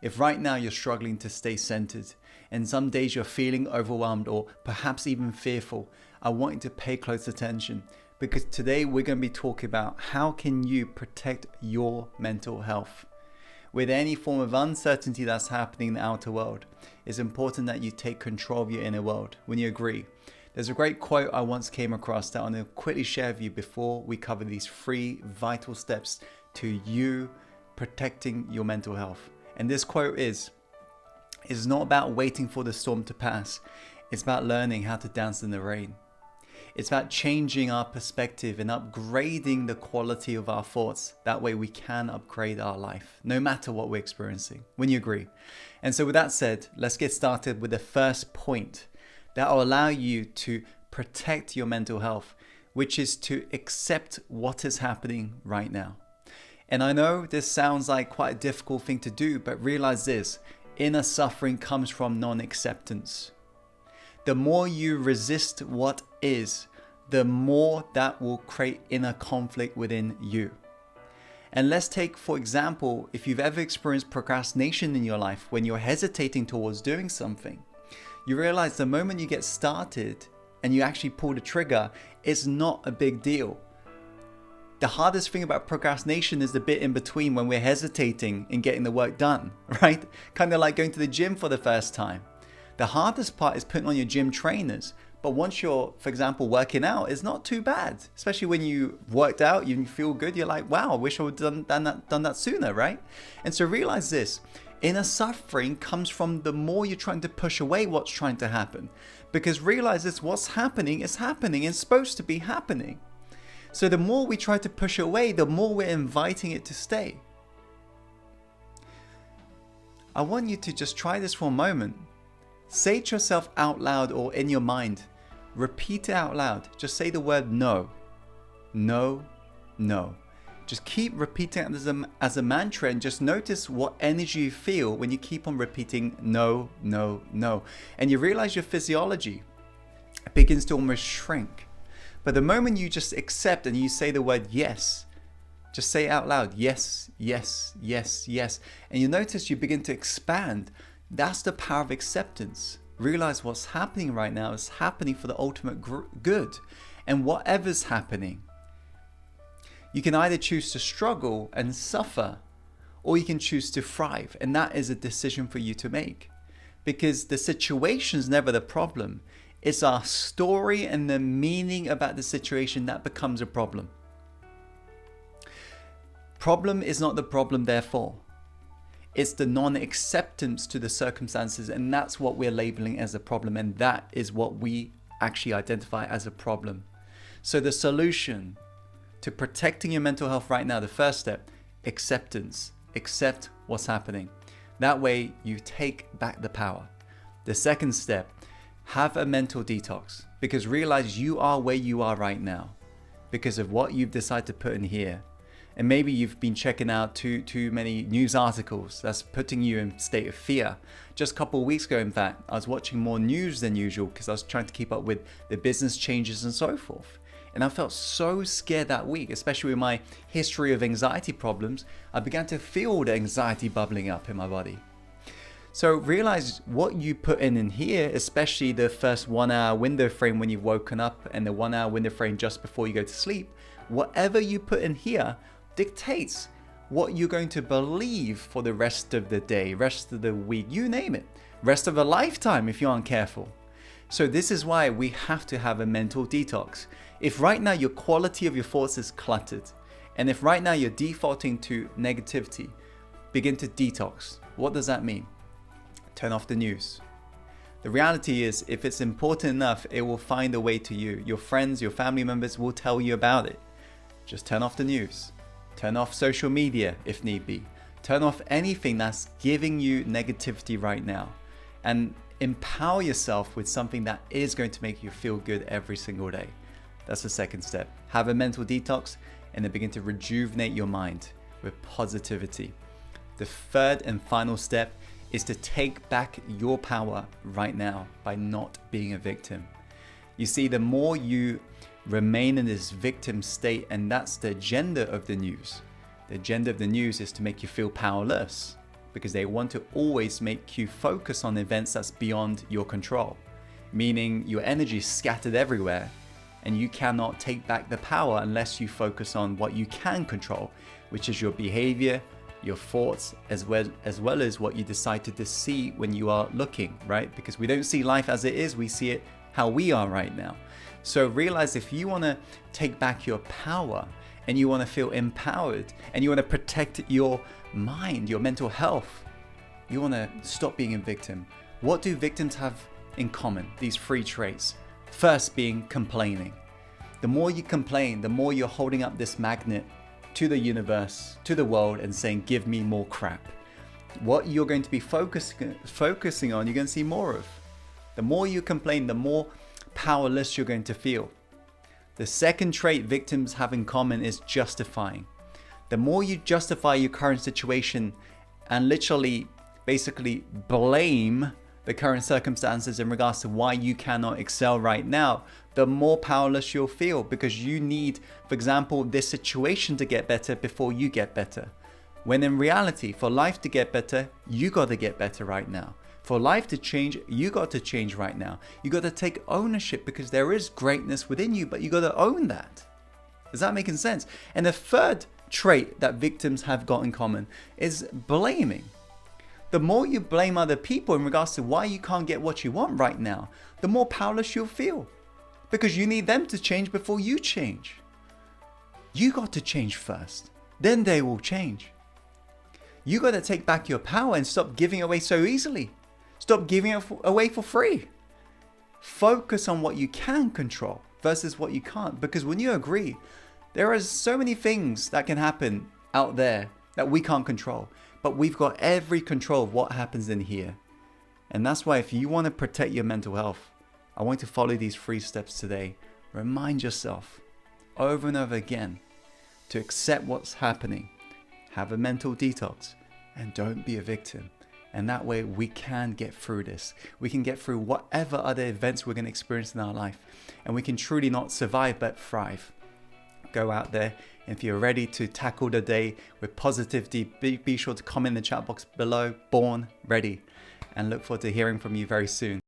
If right now you're struggling to stay centered and some days you're feeling overwhelmed or perhaps even fearful, I want you to pay close attention because today we're going to be talking about how can you protect your mental health. With any form of uncertainty that's happening in the outer world, it's important that you take control of your inner world. When you agree, there's a great quote I once came across that I'm going to quickly share with you before we cover these 3 vital steps to you protecting your mental health. And this quote is, it's not about waiting for the storm to pass. It's about learning how to dance in the rain. It's about changing our perspective and upgrading the quality of our thoughts. That way we can upgrade our life, no matter what we're experiencing, when you agree. And so with that said, let's get started with the first point that will allow you to protect your mental health, which is to accept what is happening right now. And I know this sounds like quite a difficult thing to do, but realize this, inner suffering comes from non-acceptance. The more you resist what is, the more that will create inner conflict within you. And let's take, for example, if you've ever experienced procrastination in your life, when you're hesitating towards doing something, you realize the moment you get started and you actually pull the trigger, it's not a big deal. The hardest thing about procrastination is the bit in between when we're hesitating in getting the work done, right? Kind of like going to the gym for the first time. The hardest part is putting on your gym trainers. But once you're, for example, working out, it's not too bad. Especially when you worked out, you feel good. You're like, wow, I wish I would have done that sooner, right? And so realize this, inner suffering comes from the more you're trying to push away what's trying to happen. Because realize this, what's happening is happening and supposed to be happening. So the more we try to push away, the more we're inviting it to stay. I want you to just try this for a moment. Say to yourself out loud or in your mind, repeat it out loud. Just say the word no, no, no. Just keep repeating it as a mantra and just notice what energy you feel when you keep on repeating no, no, no. And you realize your physiology begins to almost shrink. But the moment you just accept and you say the word yes, just say it out loud, yes, yes, yes, yes. And you notice you begin to expand. That's the power of acceptance. Realize what's happening right now is happening for the ultimate good. And whatever's happening, you can either choose to struggle and suffer, or you can choose to thrive. And that is a decision for you to make. Because the situation's never the problem. It's our story and the meaning about the situation that becomes a problem. Problem is not the problem, therefore. It's the non-acceptance to the circumstances, and that's what we're labeling as a problem, and that is what we actually identify as a problem. So the solution to protecting your mental health right now, the first step, acceptance. Accept what's happening. That way you take back the power. The second step, have a mental detox, because realize you are where you are right now because of what you've decided to put in here. And maybe you've been checking out too many news articles that's putting you in a state of fear. Just a couple of weeks ago, in fact, I was watching more news than usual because I was trying to keep up with the business changes and so forth. And I felt so scared that week, especially with my history of anxiety problems. I began to feel the anxiety bubbling up in my body. So realize what you put in here, especially the first 1 hour window frame when you've woken up and the 1 hour window frame just before you go to sleep. Whatever you put in here dictates what you're going to believe for the rest of the day, rest of the week, you name it, rest of a lifetime if you aren't careful. So this is why we have to have a mental detox. If right now your quality of your thoughts is cluttered, and if right now you're defaulting to negativity, begin to detox. What does that mean? Turn off the news. The reality is, if it's important enough, it will find a way to you. Your friends, your family members will tell you about it. Just turn off the news. Turn off social media if need be. Turn off anything that's giving you negativity right now. And empower yourself with something that is going to make you feel good every single day. That's the second step. Have a mental detox and then begin to rejuvenate your mind with positivity. The third and final step is to take back your power right now by not being a victim. You see, the more you remain in this victim state, and that's the agenda of the news. The agenda of the news is to make you feel powerless. because they want to always make you focus on events that's beyond your control, meaning your energy is scattered everywhere and you cannot take back the power unless you focus on what you can control, which is your behavior, your thoughts, as well as what you decide to see when you are looking, right? Because we don't see life as it is, we see it how we are right now. So realize, if you want to take back your power and you want to feel empowered and you want to protect your mind, your mental health, you want to stop being a victim. What do victims have in common? These 3 traits. First being complaining. The more you complain, the more you're holding up this magnet to the universe, to the world, and saying, give me more crap. What you're going to be focusing on, you're going to see more of. The more you complain, the more powerless you're going to feel. The second trait victims have in common is justifying. The more you justify your current situation and literally basically blame the current circumstances in regards to why you cannot excel right now, the more powerless you'll feel, because you need, for example, this situation to get better before you get better. When in reality, for life to get better, you got to get better right now. For life to change, you got to change right now. You got to take ownership, because there is greatness within you, but you got to own that. Is that making sense? And the third trait that victims have got in common is blaming. The more you blame other people in regards to why you can't get what you want right now, the more powerless you'll feel, because you need them to change before you change. You got to change first, then they will change. You got to take back your power and stop giving away so easily. Stop giving it away for free. Focus on what you can control versus what you can't, because when you agree, there are so many things that can happen out there that we can't control, but we've got every control of what happens in here. And that's why, if you want to protect your mental health, I want you to follow these 3 steps today. Remind yourself over and over again to accept what's happening, have a mental detox, and don't be a victim. And that way we can get through this. We can get through whatever other events we're going to experience in our life, and we can truly not survive but thrive. Go out there, and if you're ready to tackle the day with positivity, be sure to comment in the chat box below, born ready, and look forward to hearing from you very soon.